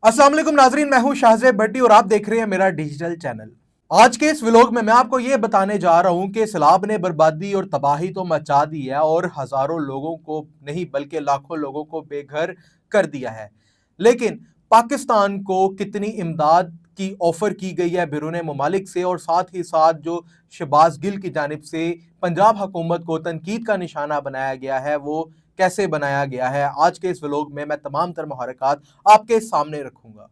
अस्सलाम वालेकुम नाजरीन, मैं हूं शाहजेब भट्टी और आप देख रहे हैं मेरा डिजिटल चैनल। आज के इस व्लॉग में मैं आपको ये बताने जा रहा हूं कि सैलाब ने बर्बादी और तबाही तो मचा दी है और हजारों लोगों को नहीं बल्कि लाखों लोगों को बेघर कर दिया है। लेकिन पाकिस्तान को कितनी इमदाद की ऑफर की गई है बैरून ममालिक से, और साथ ही साथ जो शहबाज गिल की जानिब से पंजाब हुकूमत को तनकीद का निशाना बनाया गया है, वो कैसे बनाया गया है, आज के इस व्लॉग में मैं तमाम तर मुहरक़ात आपके सामने रखूंगा।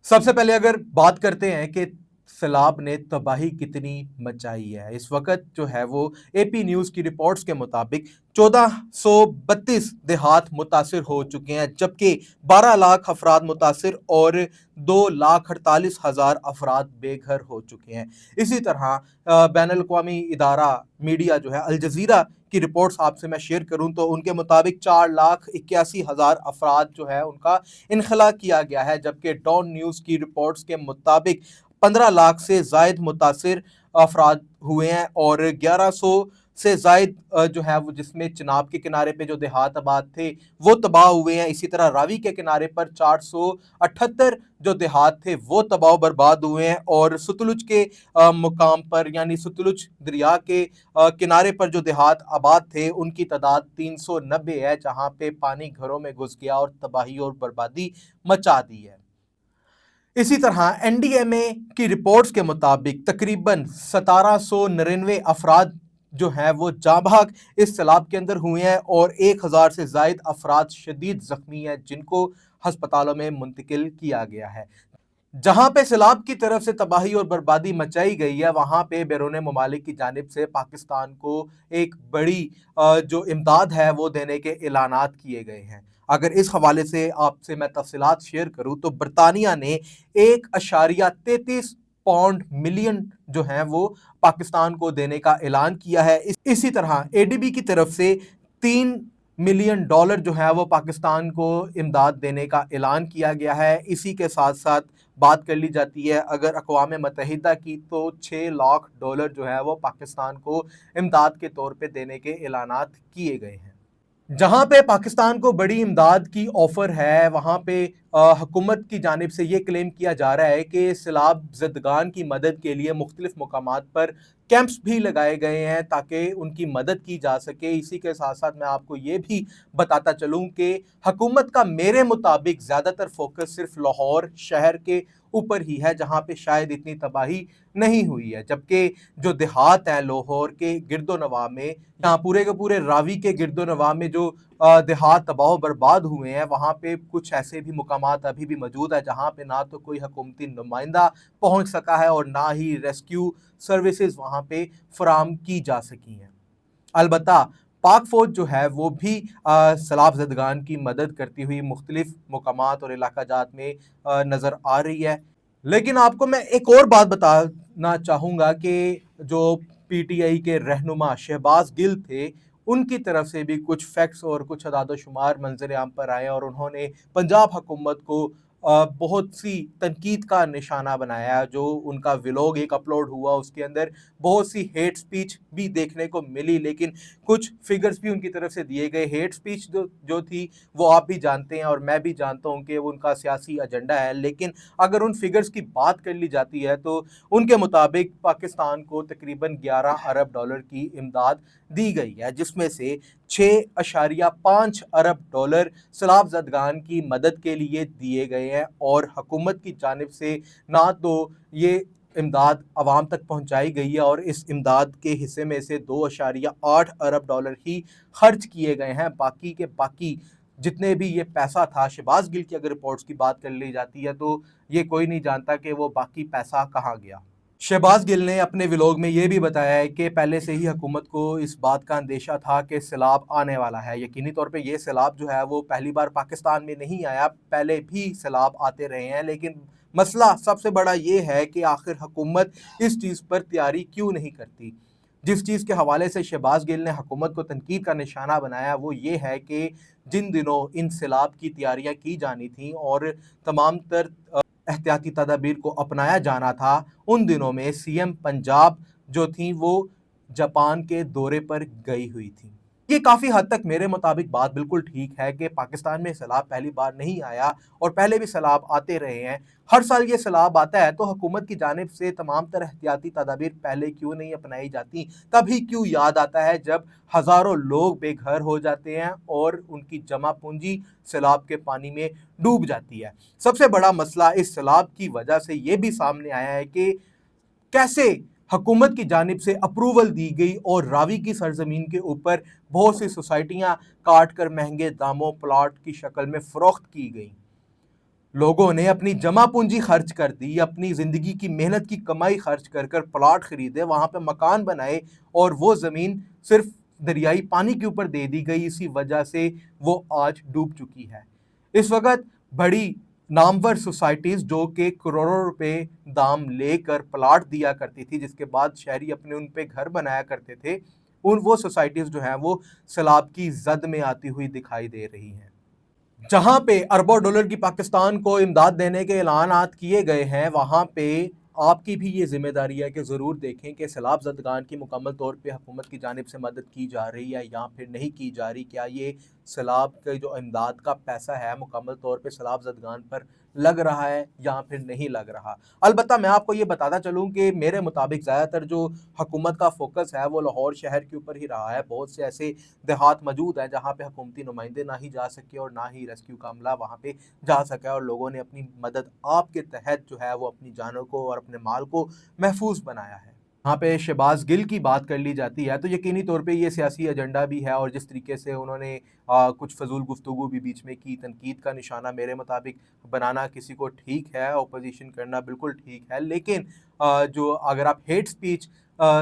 सबसे पहले अगर बात करते हैं कि सैलाब ने तबाही कितनी मचाई है, इस वक्त जो है वो एपी न्यूज़ की रिपोर्ट्स के मुताबिक 1432 देहात मुतासिर हो चुके हैं, जबकि 12 लाख अफराद मुतासिर और 2,48,000 अफराद बेघर हो चुके हैं। इसी तरह बैन अल-अक़वामी इदारा मीडिया जो है अल जज़ीरा की रिपोर्ट्स आपसे मैं शेयर करूं तो उनके मुताबिक 4,81,000 अफराद जो है उनका इनखला किया गया है, जबकि डॉन न्यूज़ की रिपोर्ट्स के मुताबिक 15 लाख से जायद मुतासिर अफराद हुए हैं और 1100 से जायद जो है वो, जिसमें चिनाब के किनारे पे जो देहात आबाद थे वो तबाह हुए हैं। इसी तरह रावी के किनारे पर 478 जो देहात थे वो तबाह बर्बाद हुए हैं और सतलुज के मुकाम पर यानी सतलुज दरिया के किनारे पर जो देहात आबाद थे उनकी तादाद 390 है, जहां पे पानी घरों में घुस गया और तबाही और बर्बादी मचा दी है। इसी तरह एनडीएमए की रिपोर्ट्स के मुताबिक तकरीबन 1799 अफराद जो हैं वो जाँ बहक इस सैलाब के अंदर हुए हैं और 1000 से जायद अफराद शदीद जख्मी हैं, जिनको हस्पतालों में मुंतकिल किया गया है। जहां पे सैलाब की तरफ से तबाही और बर्बादी मचाई गई है, वहां पे बैरून ममालिक की जानिब से पाकिस्तान को एक बड़ी जो इमदाद है वो देने के ऐलानात किए गए हैं। अगर इस हवाले से आपसे मैं तफसीलात शेयर करूं तो बरतानिया ने 1.33 पाउंड मिलियन जो है वो पाकिस्तान को देने का ऐलान किया है। इसी तरह एडीबी की तरफ से 3 मिलियन डॉलर जो है वो पाकिस्तान को इमदाद देने का ऐलान किया गया है। इसी के साथ साथ बात कर ली जाती है अगर अक़वाम मुत्तहिदा की, तो 6 लाख डॉलर जो है वो पाकिस्तान को इमदाद के तौर पे देने के ऐलानात किए गए हैं। जहां पे पाकिस्तान को बड़ी इमदाद की ऑफर है, वहां पे हुकूमत की जानिब से ये क्लेम किया जा रहा है कि सैलाब ज़दगान की मदद के लिए मुख्तलिफ मकामात पर कैंप्स भी लगाए गए हैं ताकि उनकी मदद की जा सके। इसी के साथ साथ मैं आपको ये भी बताता चलूँ कि हुकूमत का मेरे मुताबिक ज़्यादातर फोकस सिर्फ लाहौर शहर के ऊपर ही है, जहाँ पे शायद इतनी तबाही नहीं हुई है, जबकि जो देहात हैं लाहौर के गिरदो नवाह में, यहाँ पूरे के पूरे रावी के गिरदो नवाह में जो देहात तबाह बर्बाद हुए हैं, वहाँ पे कुछ ऐसे भी मुकामात अभी भी मौजूद है जहाँ पे ना तो कोई हुकूमती नुमाइंदा पहुँच सका है और ना ही रेस्क्यू सर्विसेज वहाँ पे फराम की जा सकी हैं। अलबत्ता पाक फौज जो है वो भी सैलाब ज़दगान की मदद करती हुई मुख्तलिफ मकामात और इलाका जात में नज़र आ रही है। लेकिन आपको मैं एक और बात बताना चाहूँगा कि जो पीटीआई के रहनुमा शहबाज गिल थे, उनकी तरफ से भी कुछ फैक्ट्स और कुछ अदाद शुमार मंजर आम पर आए और उन्होंने पंजाब हुकूमत को बहुत सी तनकीद का निशाना बनाया। जो उनका व्लॉग एक अपलोड हुआ उसके अंदर बहुत सी हेट स्पीच भी देखने को मिली, लेकिन कुछ फिगर्स भी उनकी तरफ से दिए गए। हेट स्पीच जो थी वो आप भी जानते हैं और मैं भी जानता हूं कि वो उनका सियासी एजेंडा है, लेकिन अगर उन फिगर्स की बात कर ली जाती है तो उनके मुताबिक पाकिस्तान को तकरीबन 11 अरब डॉलर की इमदाद दी गई है, जिसमें से 6.5 अरब डॉलर सैलाब ज़दगान की मदद के लिए दिए गए हैं और हुकूमत की जानिब से ना तो ये इमदाद आवाम तक पहुंचाई गई है और इस इमदाद के हिस्से में से 2.8 अरब डॉलर ही खर्च किए गए हैं। बाकी के बाकी जितने भी ये पैसा था, शहबाज गिल की अगर रिपोर्ट्स की बात कर ली जाती है तो ये कोई नहीं जानता कि वो बाकी पैसा कहाँ गया। शहबाज गिल ने अपने व्लॉग में ये भी बताया है कि पहले से ही हुकूमत को इस बात का अंदेशा था कि सैलाब आने वाला है। यकीनी तौर पे ये सैलाब जो है वो पहली बार पाकिस्तान में नहीं आया, पहले भी सैलाब आते रहे हैं, लेकिन मसला सबसे बड़ा ये है कि आखिर हुकूमत इस चीज़ पर तैयारी क्यों नहीं करती। जिस चीज़ के हवाले से शहबाज गिल ने हुकूमत को तनकीद का निशाना बनाया वो ये है कि जिन दिनों इन सैलाब की तैयारियाँ की जानी थी और तमाम तर एहतियाती तदाबीर को अपनाया जाना था, उन दिनों में सीएम पंजाब जो थी वो जापान के दौरे पर गई हुई थी। یہ کافی حد تک میرے مطابق بات بالکل ٹھیک ہے کہ پاکستان میں سیلاب پہلی بار نہیں آیا اور پہلے بھی سیلاب آتے رہے ہیں۔ ہر سال یہ سیلاب آتا ہے تو حکومت کی جانب سے تمام تر احتیاطی تدابیر پہلے کیوں نہیں اپنائی جاتی؟ تبھی کیوں یاد آتا ہے جب ہزاروں لوگ بے گھر ہو جاتے ہیں اور ان کی جمع پونجی سیلاب کے پانی میں ڈوب جاتی ہے۔ سب سے بڑا مسئلہ اس سیلاب کی وجہ سے یہ بھی سامنے آیا ہے کہ کیسے حکومت کی جانب سے اپروول دی گئی اور راوی کی سرزمین کے اوپر بہت سی سوسائٹیاں کاٹ کر مہنگے داموں پلاٹ کی شکل میں فروخت کی گئیں۔ لوگوں نے اپنی جمع پونجی خرچ کر دی، اپنی زندگی کی محنت کی کمائی خرچ کر کر پلاٹ خریدے، وہاں پہ مکان بنائے اور وہ زمین صرف دریائی پانی کے اوپر دے دی گئی، اسی وجہ سے وہ آج ڈوب چکی ہے۔ اس وقت بڑی نامور سوسائٹیز جو کہ کروڑوں روپے دام لے کر پلاٹ دیا کرتی تھی، جس کے بعد شہری اپنے ان پہ گھر بنایا کرتے تھے، وہ سوسائٹیز جو ہیں وہ سیلاب کی زد میں آتی ہوئی دکھائی دے رہی ہیں۔ جہاں پہ اربوں ڈالر کی پاکستان کو امداد دینے کے اعلانات کیے گئے ہیں، وہاں پہ آپ کی بھی یہ ذمہ داری ہے کہ ضرور دیکھیں کہ سیلاب زدگان کی مکمل طور پہ حکومت کی جانب سے مدد کی جا رہی ہے یا پھر نہیں کی جا رہی۔ کیا یہ سیلاب کے جو امداد کا پیسہ ہے مکمل طور پہ سیلاب زدگان پر لگ رہا ہے یا پھر نہیں لگ رہا؟ البتہ میں آپ کو یہ بتاتا چلوں کہ میرے مطابق زیادہ تر جو حکومت کا فوکس ہے وہ لاہور شہر کے اوپر ہی رہا ہے۔ بہت سے ایسے دیہات موجود ہیں جہاں پہ حکومتی نمائندے نہ ہی جا سکے اور نہ ہی ریسکیو کا عملہ وہاں پہ جا سکا، اور لوگوں نے اپنی مدد آپ کے تحت جو ہے وہ اپنی جانوں کو اور اپنے مال کو محفوظ بنایا ہے۔ یہاں پہ شہباز گل کی بات کر لی جاتی ہے تو یقینی طور پہ یہ سیاسی ایجنڈا بھی ہے، اور جس طریقے سے انہوں نے کچھ فضول گفتگو بھی بیچ میں کی، تنقید کا نشانہ میرے مطابق بنانا کسی کو ٹھیک ہے، اپوزیشن کرنا بالکل ٹھیک ہے، لیکن جو اگر آپ ہیٹ سپیچ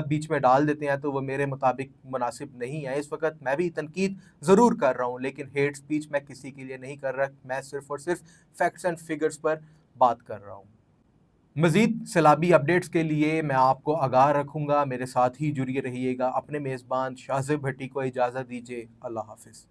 بیچ میں ڈال دیتے ہیں تو وہ میرے مطابق مناسب نہیں ہے۔ اس وقت میں بھی تنقید ضرور کر رہا ہوں، لیکن ہیٹ سپیچ میں کسی کے لیے نہیں کر رہا، میں صرف اور صرف فیکٹس اینڈ فگرز پر بات کر رہا ہوں۔ مزید سیلابی اپڈیٹس کے لیے میں آپ کو آگاہ رکھوں گا، میرے ساتھ ہی جڑے رہیے گا۔ اپنے میزبان شاہزیب بھٹی کو اجازت دیجیے، اللہ حافظ۔